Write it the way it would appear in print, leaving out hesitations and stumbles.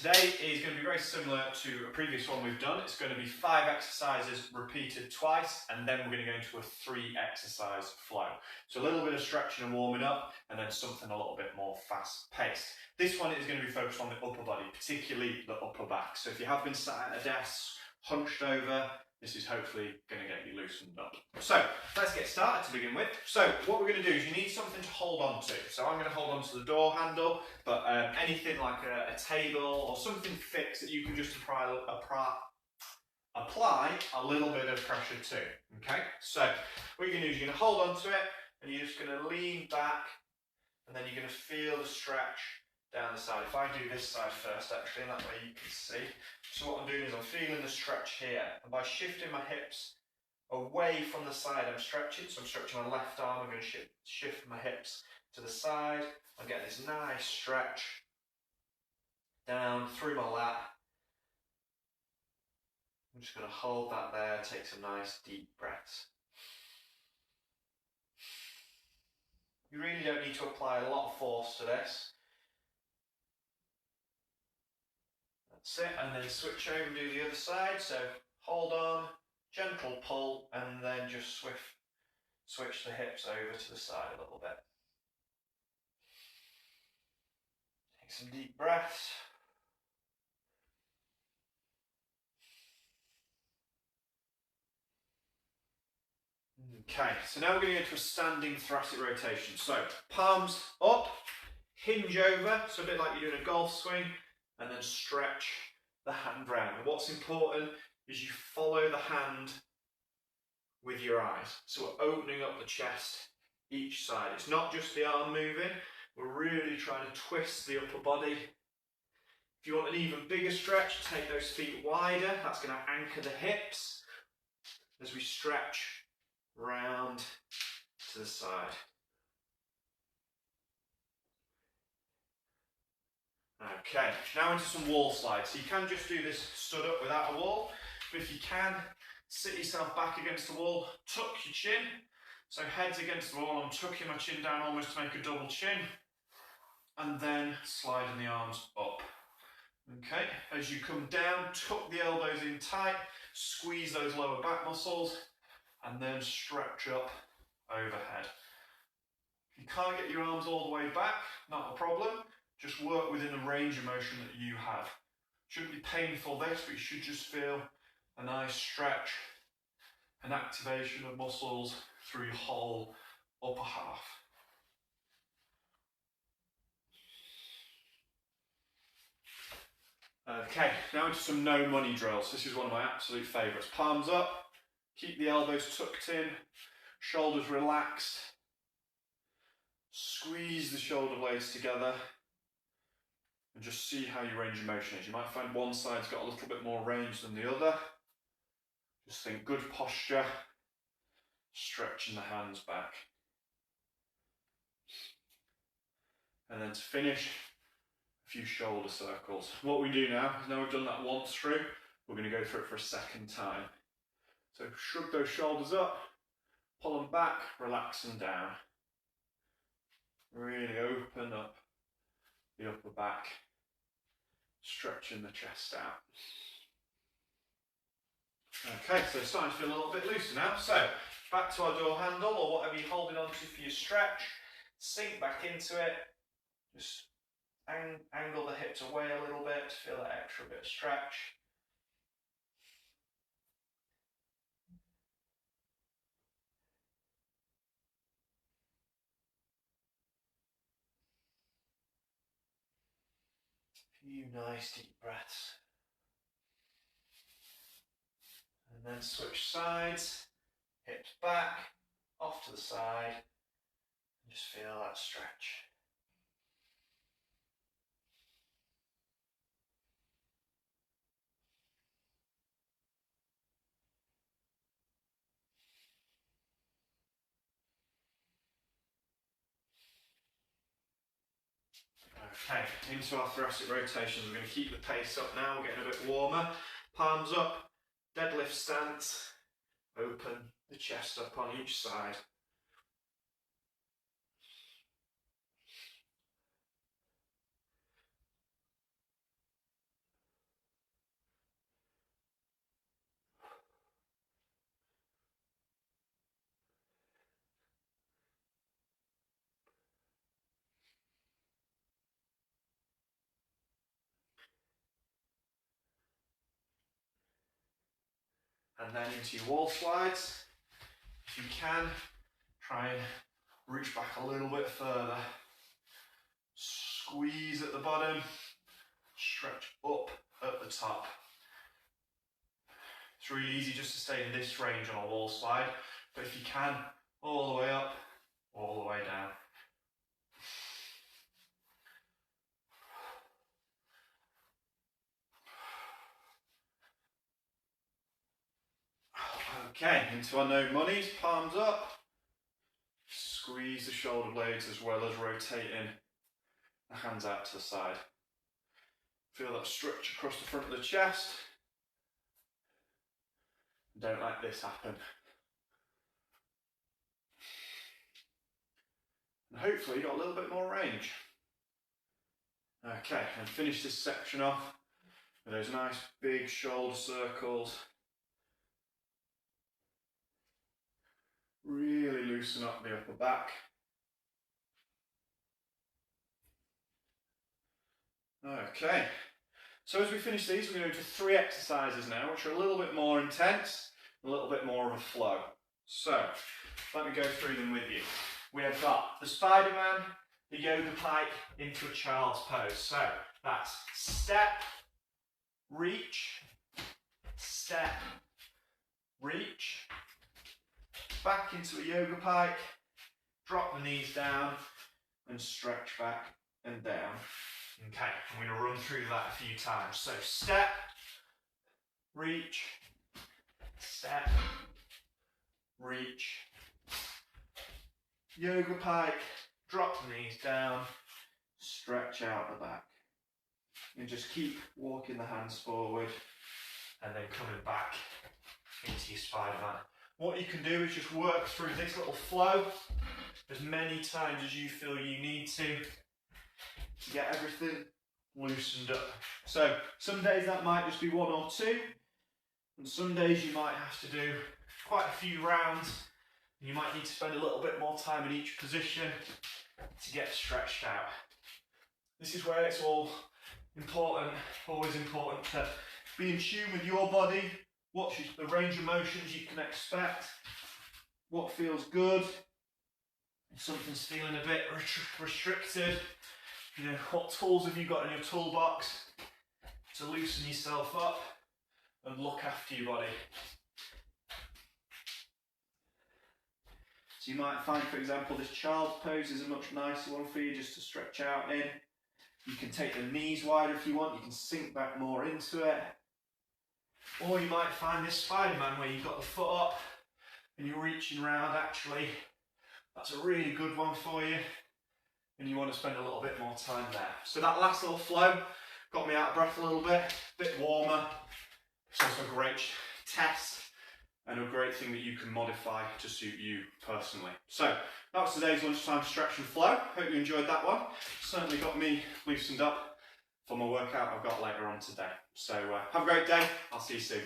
Today is going to be very similar to a previous one we've done. It's going to be 5 exercises repeated twice, and then we're going to go into a 3 exercise flow. So a little bit of stretching and warming up, and then something a little bit more fast paced. This one is going to be focused on the upper body, particularly the upper back. So if you have been sat at a desk, hunched over, this is hopefully going to get you loosened up. So let's get started to begin with. So what we're going to do is you need something to hold on to. So I'm going to hold on to the door handle, but anything like a table or something fixed that you can just apply a little bit of pressure to. Okay, so what you're going to do is you're going to hold on to it, and you're just going to lean back, and then you're going to feel the stretch down the side. If I do this side first, actually, that way you can see. So what I'm doing is I'm feeling the stretch here, and by shifting my hips away from the side I'm stretching, so I'm stretching my left arm, I'm going to shift my hips to the side, I'm getting this nice stretch down through my lat. I'm just going to hold that there, take some nice deep breaths. You really don't need to apply a lot of force to this. That's it, and then switch over and do the other side. So hold on, gentle pull, and then just switch the hips over to the side a little bit. Take some deep breaths. Okay, so now we're going to go into a standing thoracic rotation. So palms up, hinge over, so a bit like you're doing a golf swing, and then stretch the hand round. And what's important is you follow the hand with your eyes. So we're opening up the chest each side. It's not just the arm moving, we're really trying to twist the upper body. If you want an even bigger stretch, take those feet wider. That's going to anchor the hips as we stretch round to the side. Okay, now into some wall slides. So you can just do this stood up without a wall, but if you can, sit yourself back against the wall, tuck your chin. So head's against the wall, I'm tucking my chin down almost to make a double chin, and then sliding the arms up. Okay, as you come down, tuck the elbows in tight, squeeze those lower back muscles, and then stretch up overhead. If you can't get your arms all the way back, not a problem. Just work within the range of motion that you have. Shouldn't be painful this, but you should just feel a nice stretch and activation of muscles through your whole upper half. Okay, now into some no money drills. This is one of my absolute favourites. Palms up, keep the elbows tucked in, shoulders relaxed. Squeeze the shoulder blades together. And just see how your range of motion is. You might find one side's got a little bit more range than the other. Just think good posture, stretching the hands back. And then to finish, a few shoulder circles. What we do now is now we've done that once through, we're going to go through it for a second time. So shrug those shoulders up, pull them back, relax them down. Really open up the upper back, stretching the chest out. Okay, so it's starting to feel a little bit looser now. So back to our door handle or whatever you're holding on to for your stretch. Sink back into it. Just angle the hips away a little bit to feel that extra bit of stretch. Few nice deep breaths. And then switch sides, hips back, off to the side, and just feel that stretch. Okay, into our thoracic rotations. We're going to keep the pace up now, we're getting a bit warmer. Palms up, deadlift stance, open the chest up on each side. and then into your wall slides. If you can, try and reach back a little bit further. Squeeze at the bottom, stretch up at the top. It's really easy just to stay in this range on a wall slide, but if you can, all the way up, all the way down. Okay, into our no monies, palms up. Squeeze the shoulder blades as well as rotating the hands out to the side. Feel that stretch across the front of the chest. Don't let this happen. And hopefully you got a little bit more range. Okay, and finish this section off with those nice big shoulder circles. Really loosen up the upper back. Okay, so as we finish these, we're going to go to 3 exercises now, which are a little bit more intense, a little bit more of a flow. So, let me go through them with you. We have got the Spider-Man, the yoga pike into a child's pose. So, that's step, reach, back into a yoga pike, drop the knees down, and stretch back and down. Okay, I'm going to run through that a few times. So step, reach, yoga pike, drop the knees down, stretch out the back. And just keep walking the hands forward and then coming back into your Spider-Man. What you can do is just work through this little flow as many times as you feel you need to get everything loosened up. So some days that might just be 1 or 2, and some days you might have to do quite a few rounds. You might need to spend a little bit more time in each position to get stretched out. This is where it's all important, always important to be in tune with your body, watch the range of motions you can expect, what feels good, if something's feeling a bit restricted. You know, what tools have you got in your toolbox to loosen yourself up and look after your body. So you might find, for example, this child's pose is a much nicer one for you just to stretch out in. You can take the knees wider if you want, you can sink back more into it. Or you might find this Spider-Man where you've got the foot up and you're reaching round. Actually, that's a really good one for you. And you want to spend a little bit more time there. So that last little flow got me out of breath a little bit warmer. It's also a great test and a great thing that you can modify to suit you personally. So that was today's lunchtime stretch and flow. Hope you enjoyed that one. Certainly got me loosened up for my workout I've got later on today. So have a great day. I'll see you soon.